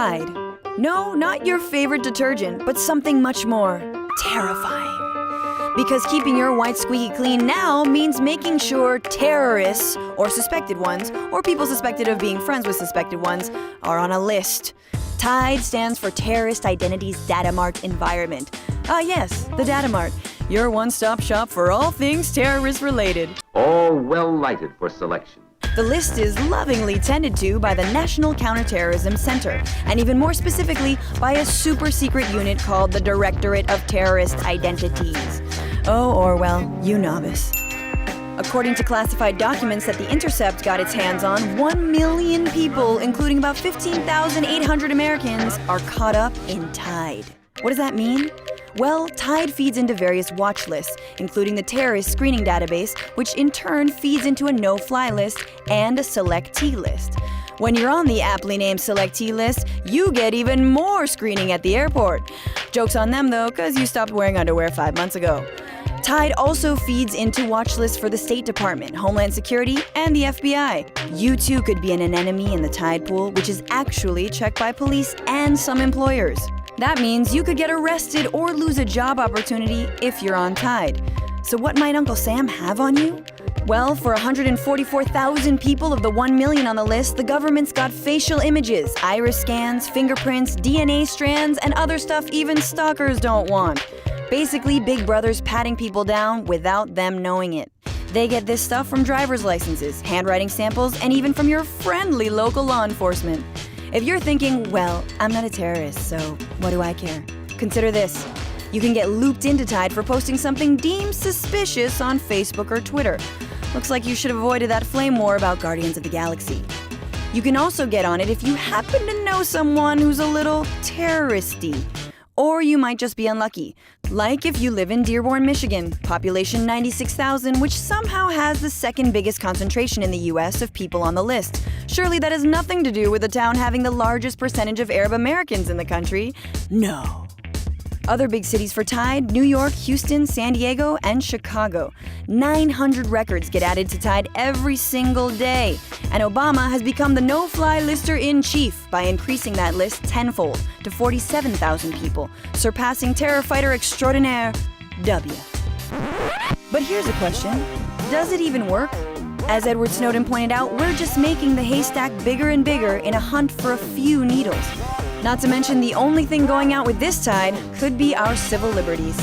Tide. No, not your favorite detergent, but something much more terrifying. Because keeping your white squeaky clean now means making sure terrorists, or suspected ones, or people suspected of being friends with suspected ones, are on a list. Tide stands for Terrorist Identities Datamart Environment. Ah yes, the Datamart, your one-stop shop for all things terrorist-related. All well-lighted for selection. The list is lovingly tended to by the National Counterterrorism Center, and even more specifically, by a super-secret unit called the Directorate of Terrorist Identities. Oh, Orwell, you novice. According to classified documents that The Intercept got its hands on, 1 million people, including about 15,800 Americans, are caught up in Tide. What does that mean? Well, Tide feeds into various watch lists, including the terrorist screening database, which in turn feeds into a no-fly list and a selectee list. When you're on the aptly named selectee list, you get even more screening at the airport. Joke's on them though, because you stopped wearing underwear 5 months ago. Tide also feeds into watch lists for the State Department, Homeland Security, and the FBI. You too could be an anemone in the Tide pool, which is actually checked by police and some employers. That means you could get arrested or lose a job opportunity if you're on Tide. So what might Uncle Sam have on you? Well, for 144,000 people of the 1 million on the list, the government's got facial images, iris scans, fingerprints, DNA strands, and other stuff even stalkers don't want. Basically, Big Brother's patting people down without them knowing it. They get this stuff from driver's licenses, handwriting samples, and even from your friendly local law enforcement. If you're thinking, well, I'm not a terrorist, so what do I care? Consider this. You can get looped into Tide for posting something deemed suspicious on Facebook or Twitter. Looks like you should have avoided that flame war about Guardians of the Galaxy. You can also get on it if you happen to know someone who's a little terroristy. Or you might just be unlucky. Like if you live in Dearborn, Michigan, population 96,000, which somehow has the second biggest concentration in the US of people on the list. Surely that has nothing to do with the town having the largest percentage of Arab Americans in the country. No. Other big cities for Tide: New York, Houston, San Diego, and Chicago. 900 records get added to Tide every single day. And Obama has become the no-fly lister-in-chief by increasing that list tenfold to 47,000 people, surpassing terror fighter extraordinaire W. But here's a question. Does it even work? As Edward Snowden pointed out, we're just making the haystack bigger and bigger in a hunt for a few needles. Not to mention the only thing going out with this Tide could be our civil liberties.